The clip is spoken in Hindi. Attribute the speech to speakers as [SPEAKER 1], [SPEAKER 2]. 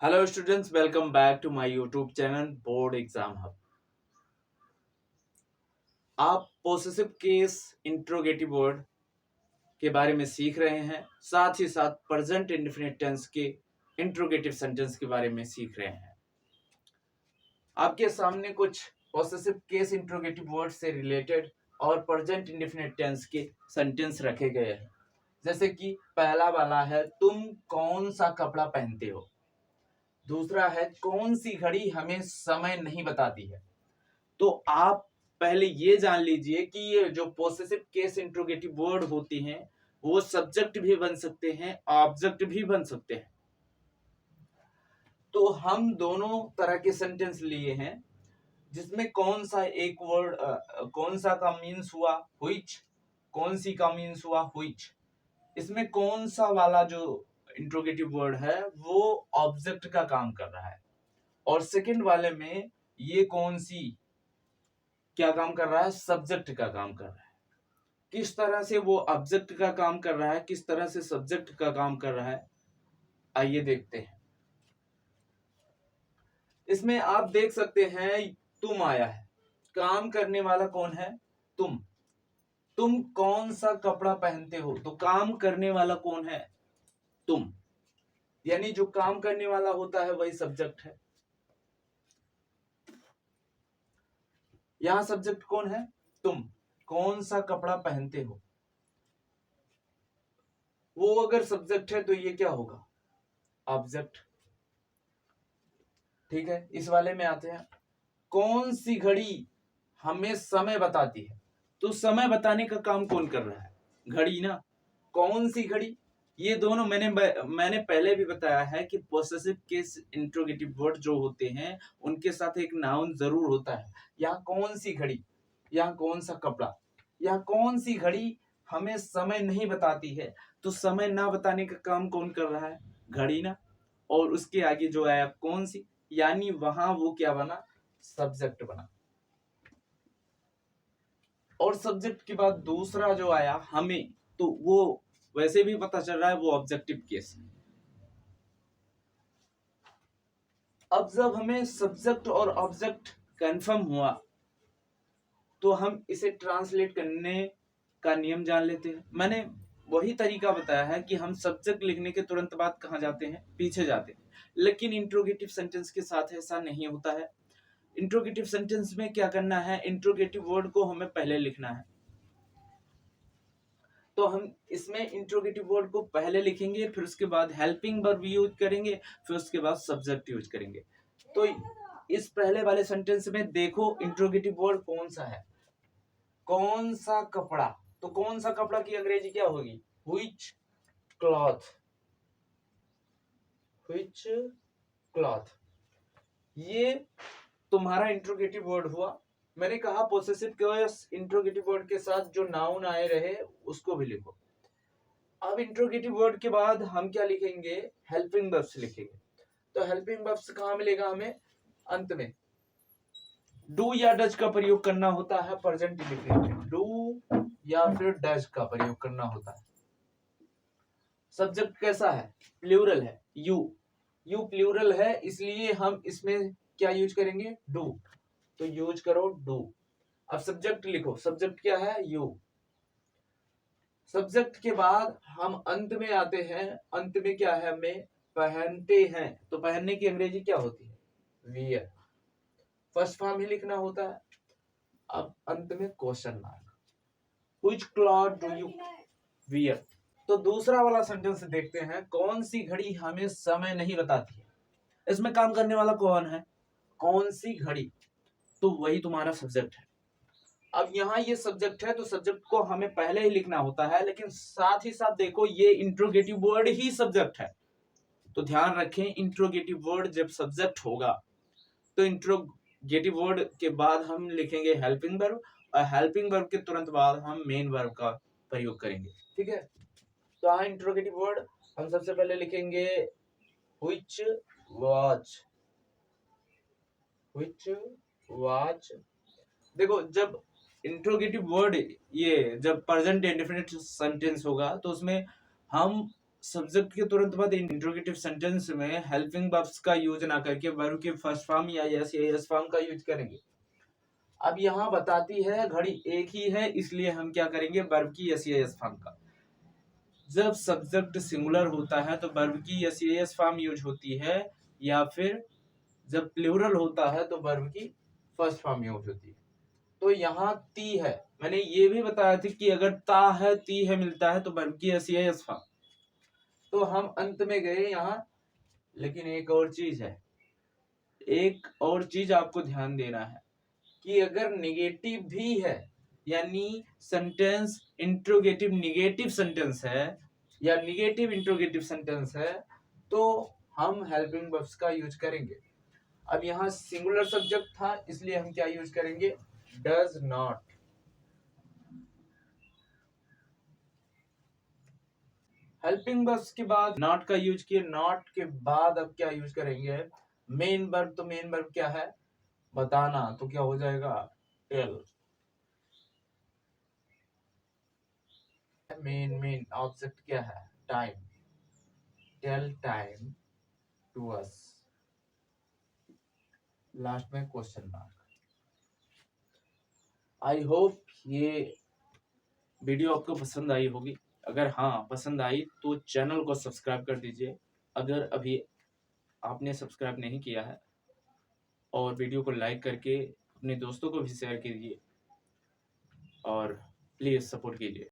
[SPEAKER 1] Hello students, welcome back to my YouTube channel board exam hub. आप पोसेसिव केस इंट्रोगेटिव वर्ड के बारे में सीख रहे हैं, साथ ही साथ प्रेजेंट इंडेफिनिट टेंस के इंट्रोगेटिव सेंटेंस के बारे में सीख रहे हैं। आपके सामने कुछ पोसेसिव केस इंट्रोगेटिव वर्ड से रिलेटेड और प्रेजेंट इंडेफिनिट टेंस के सेंटेंस रखे गए हैं। जैसे कि पहला वाला है, तुम कौन सा कपड़ा पहनते हो। दूसरा है, कौन सी घड़ी हमें समय नहीं बताती है। तो आप पहले ये जान लीजिए कि ये जो पोसेसिव केस इंट्रोगेटिव वर्ड होती हैं वो सब्जेक्ट भी बन सकते हैं, ऑब्जेक्ट भी बन सकते हैं। तो हम दोनों तरह के सेंटेंस लिए हैं जिसमें कौन सा एक वर्ड कौन सा का मीन्स हुआ व्हिच, कौन सी का मीन्स हुआ व्हिच। इसमें कौन सा वाला जो इंट्रोगेटिव वर्ड है वो ऑब्जेक्ट का काम कर रहा है, और सेकंड वाले में ये कौन सी क्या काम कर रहा है, सब्जेक्ट का काम कर रहा है। किस तरह से वो ऑब्जेक्ट का काम कर रहा है, किस तरह से सब्जेक्ट का काम कर रहा है, आइए देखते हैं। इसमें आप देख सकते हैं तुम आया है, काम करने वाला कौन है, तुम। तुम कौन सा कपड़ा पहनते हो, तो काम करने वाला कौन है, तुम। यानी जो काम करने वाला होता है वही सब्जेक्ट है। यहां सब्जेक्ट कौन है, तुम कौन सा कपड़ा पहनते हो। वो अगर सब्जेक्ट है तो ये क्या होगा, ऑब्जेक्ट। ठीक है, इस वाले में आते हैं, कौन सी घड़ी हमें समय बताती है। तो समय बताने का काम कौन कर रहा है, घड़ी ना। कौन सी घड़ी, ये दोनों मैंने पहले भी बताया है कि पोसेसिव केस इंट्रोगेटिव वर्ड जो होते हैं उनके साथ एक नाउन जरूर होता है। यहाँ कौन सी घड़ी, यहाँ कौन सा कपड़ा, यहाँ कौन सी घड़ी हमें समय नहीं बताती है। तो समय ना बताने का काम कौन कर रहा है, घड़ी ना। और उसके आगे जो आया कौन सी, यानी वहां वो क्या बना, सब्जेक्ट बना। और सब्जेक्ट के बाद दूसरा जो आया हमें, तो वो वैसे भी पता चल रहा है वो ऑब्जेक्टिव केस है। अब जब हमें सब्जेक्ट और ऑब्जेक्ट कंफर्म हुआ तो हम इसे ट्रांसलेट करने का नियम जान लेते हैं। मैंने वही तरीका बताया है कि हम सब्जेक्ट लिखने के तुरंत बाद कहाँ जाते हैं, पीछे जाते हैं। लेकिन इंट्रोगेटिव सेंटेंस के साथ ऐसा नहीं होता है। इंट्रोगेटिव सेंटेंस में क्या करना है, इंट्रोगेटिव वर्ड को हमें पहले लिखना है। तो हम इसमें इंट्रोगेटिव वर्ड को पहले लिखेंगे, फिर उसके बाद हेल्पिंग वर्ब यूज करेंगे, फिर उसके बाद सब्जेक्ट यूज करेंगे। तो इस पहले वाले सेंटेंस में देखो इंट्रोगेटिव वर्ड कौन सा है, कौन सा कपड़ा। तो कौन सा कपड़ा की अंग्रेजी क्या होगी, व्हिच क्लॉथ, व्हिच क्लॉथ। ये तुम्हारा इंट्रोगेटिव वर्ड हुआ। मैंने कहा पोसेसिव केस इंट्रोगेटिव वर्ड के साथ जो नाउन आए रहे उसको भी लिखो। अब इंट्रोगेटिव वर्ड के बाद हम क्या लिखेंगे, हेल्पिंग वर्ब्स लिखेंगे। तो हेल्पिंग वर्ब्स कहां मिलेगा हमें, अंत में। डू या डज का प्रयोग करना होता है प्रेजेंट इंडेफिनिट में, डू या फिर डज का प्रयोग करना होता है। सब्जेक्ट कैसा है, प्लूरल है, यू। यू प्लूरल है, इसलिए हम इसमें क्या यूज करेंगे, डू। तो यूज करो डू। अब सब्जेक्ट लिखो, सब्जेक्ट क्या है, यू। सब्जेक्ट के बाद हम अंत में आते हैं। अंत में क्या है, हमें पहनते हैं। तो पहनने की अंग्रेजी क्या होती है, वियर। फर्स्ट फॉर्म ही लिखना होता है। अब अंत में question mark, which cloth do you wear. तो दूसरा वाला सेंटेंस देखते हैं, कौन सी घड़ी हमें समय नहीं बताती है। इसमें काम करने वाला कौन है, कौन सी घड़ी, तो वही तुम्हारा सब्जेक्ट है। अब यहाँ ये सब्जेक्ट है तो सब्जेक्ट को हमें पहले ही लिखना होता है, लेकिन साथ ही साथ देखो ये इंट्रोगेटिव वर्ड ही सब्जेक्ट है। तो ध्यान रखें, इंट्रोगेटिव वर्ड जब सब्जेक्ट होगा तो इंट्रोगेटिव वर्ड के बाद हम लिखेंगे हेल्पिंग वर्ब, और हेल्पिंग वर्ब के तुरंत बाद हम मेन वर्ब का प्रयोग करेंगे। ठीक है, तो यहाँ इंट्रोगेटिव वर्ड हम सबसे पहले लिखेंगे व्हिच वॉच, व्हिच वॉच। देखो जब इंट्रोगेटिव वर्ड, ये जब प्रेजेंट इंडेफिनिट सेंटेंस होगा तो उसमें हम सब्जेक्ट के तुरंत बाद इंट्रोगेटिव सेंटेंस में हेल्पिंग वर्ब्स का यूज ना करके वर्ब के फर्स्ट फॉर्म या एस फॉर्म का यूज करेंगे। अब यहाँ बताती है घड़ी एक ही है, इसलिए हम क्या करेंगे, वर्ब की एस फॉर्म का। जब सब्जेक्ट सिंगुलर होता है तो वर्ब की एस फॉर्म यूज होती है, या फिर जब प्लूरल होता है तो वर्ब की फर्स्ट फॉर्म यूज होती है। तो यहाँ ती है, मैंने ये भी बताया था कि अगर ता है ती है मिलता है तो वर्ब की एस फॉर्म। तो हम अंत में गए यहाँ, लेकिन एक और चीज है, एक और चीज आपको ध्यान देना है कि अगर निगेटिव भी है, यानी सेंटेंस इंट्रोगेटिव निगेटिव सेंटेंस है या निगेटिव इंट्रोगेटिव सेंटेंस है, तो हम हेल्पिंग वर्ब्स का यूज करेंगे। अब यहाँ सिंगुलर सब्जेक्ट था, इसलिए हम क्या यूज करेंगे, डज नॉट। हेल्पिंग वर्ब्स के बाद नॉट का यूज किए, नॉट के बाद अब क्या यूज करेंगे, मेन वर्ब। तो मेन वर्ब क्या है, बताना, तो क्या हो जाएगा, टेल। मेन ऑब्जेक्ट क्या है, time, tell time to us. Last में क्वेश्चन मार्क। आई होप ये वीडियो आपको पसंद आई होगी। अगर हाँ पसंद आई तो चैनल को सब्सक्राइब कर दीजिए, अगर अभी आपने सब्सक्राइब नहीं किया है, और वीडियो को लाइक करके अपने दोस्तों को भी शेयर कीजिए, और प्लीज़ सपोर्ट कीजिए।